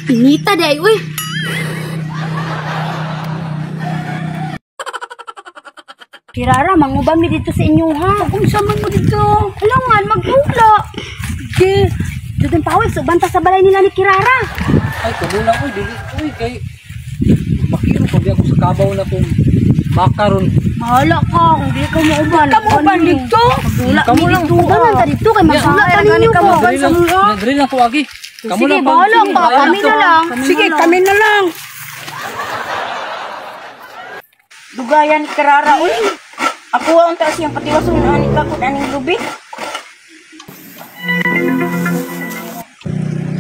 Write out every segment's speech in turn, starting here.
Inita day, uy. Kirara, mangubam mi dito sa inyo, ha? Kung saan mo dito? Alangan, mag-ula. Okay. Dudong pawis, so banta sa balay nila ni Kirara. Ay, kabula ko, dili ko kay makiro pa ako sa kabaw na kung makaron. Mahala ka, kung di ka mauban. Kamuban dito? Kamu lang dito. Kamu lang dito, kay masula ka ninyo ko. Nagri lang ko agi. Sige, bahala ka. Kami na lang. Sige, kami na lang. Dugayan ni Kirara, uy. Ako ang taas yung patiwason na aning kakot aning lubi.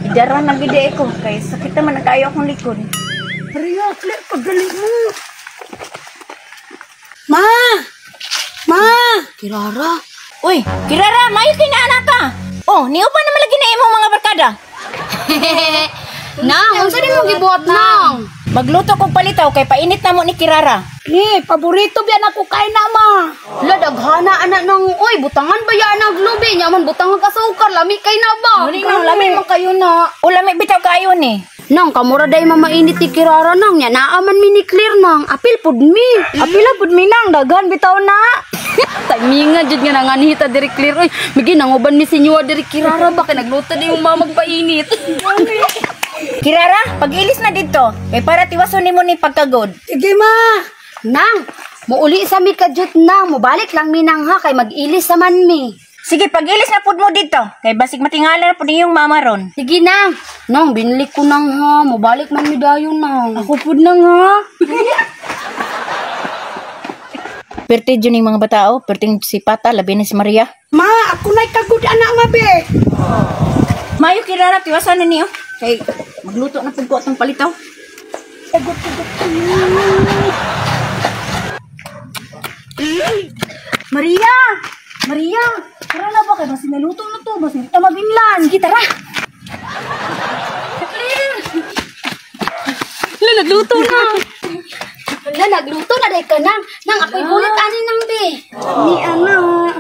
Idaran na gide ko, kay sakit naman nag-ayo akong likod. Maria, Claire, pagaling mo. Ma! Ma! Kirara. Uy, Kirara, mayo kinaanak ka. Oh, niupan naman lagi na imong mga barkada. Nang, unsa din mo gibuhat nang? Magluto kong palitaw kay painit na mo ni Kirara. Paborito biyan ako kay na, ma. La, daghana anak nang, uy, butangan ba yan ang glubi? Nyaman, butangan ka sa ukar, lami kay na ba? Muli nang lami man kayo na. O lami bitaw kayo ni. Nang, kamura day mamainit ni Kirara nang, nya naaman mi ni Claire nang, apil pud mi. Apila pud mi nang, daghan bitaw na. Timinga jud nga nanganhita diri Claire, uy. Migi nanguban mi sinyo diri Kirara ba, kay nagluto di yung mamagpainit. Kirara, pag-ilis na dito. Kay para tiwason nimo ni pagkagod. Sige, ma. Nang, muuli sa mi kadyot nang, mubalik lang mi nang ha, kay mag-ilis saman mi. Sige, pag-ilis na pud mo dito. Kay basig matingala na pud yung mama ron. Sige nang, nang, binlik ko nang ha, mubalik man mi dayon nang. Ako pud nang ha. Perti dyan yung mga batao, perting si Pata, labi na si Maria. Ma, ako na'y kagud anak nga, be. Mayo Kirara, tiwasan na niyo. Kay magluto na pud ko atong palitaw. Kagud. Maria! Maria! Tara na ba kay basi naluto na to, basi kita mabinlan. Sige, tara! Hala, nagluto na! Hala, nagluto na day ka nang. Nang, ako'y bulit ani nang be. Ni anak.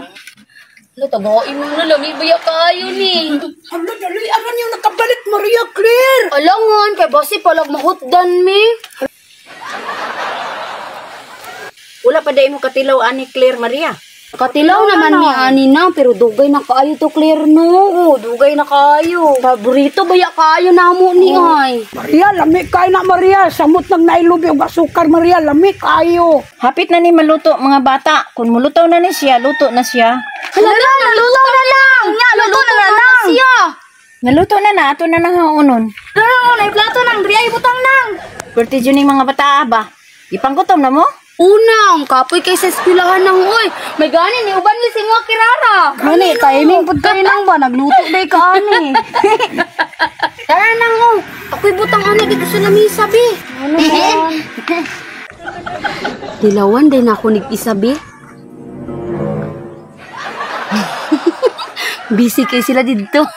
Hala, tagain mo na lang, ibaya kayo ni. Hala, dali, aran yung nakabalik, Maria Claire. Alangan, kay basi palag mahutdan mi. Wala pa dahil mo katilaw ani Claire Maria. Katilaw naman ni ani na, pero dugay na kaayo to Claire no. Oo, dugay na kaayo. Paborito baya kaayo namo ni ay. Maria, lami kay na, Maria. Samot nang nailubi og asukar, Maria. Lami kayo. Hapit na ni maluto mga bata. Kung mulutaw na ni siya, luto na siya. Hala, naluto na lang. Nya, luto na lang siya. Naluto na na, ato na nang haunon. Ano, na plato nang driyay butang nang. Perti dyan yung mga bata ba? Ipanggutom na mo? Unang, kapoy kay sa eskwelahan nang uy. May gani ni uban ni singwa Kirara. Gani, timing pud kayo nang ba? Nagluto day ka ani. Tara nang oh. Ako'y butang ana dito sa lamisa be. Ano ba? Dilawan day na ako nag-isabi. Busy kay sila dito.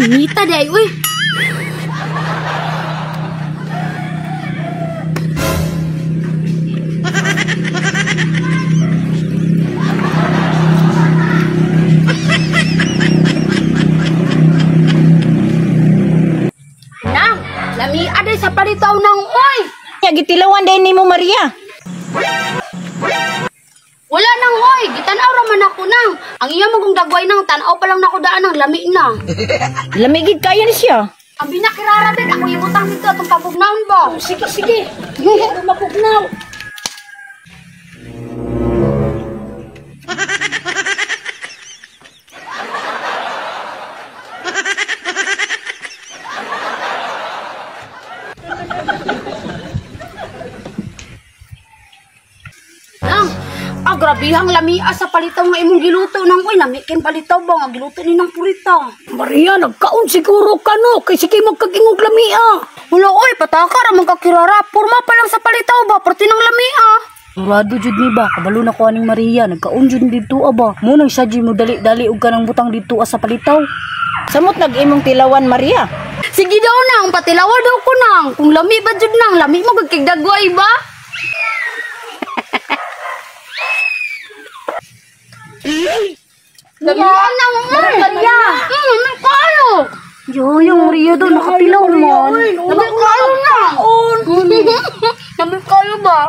Nita day, uy. Nang, lami ada sa palitaw ng uy. Gitilawan day ni mo Maria. Wala nang hoy, gitanaw raman ako nang. Ang iya magong dagway nang tanaw pa lang nako daan ng lami na. Lamigid kayo ni siya. Ang binakirara din ako ibutang dito atong pabugnaon ba. Sige, sige. Ngayon, mapugnaw. Nang, grabihang lamia sa palitaw nga imong giluto nang uy, namikin palitaw ba nga giluto ni nang purita. Maria, nagkaon siguro ka no. Kay sige magkagingog lamia. Wala oy, pataka ra man ka Kirara. Purma pa lang sa palitaw ba, perti nang lamia. Murado jud ni ba, kabalo na ko aning Maria, nagkaon jud dito aba. Mo nang sadyo mo dali-dali og kanang butang dito sa palitaw. Samot nag-imong tilawan Maria. Sige daw nang, patilawa daw ko nang. Kung lami ba jud nang, lami mo gagkigdagway ba? Labi na mo. Maria. Nabi kayo. Yo, yung Maria doon, nakapilaw man. Nabi kayo na. Nabi kayo ba?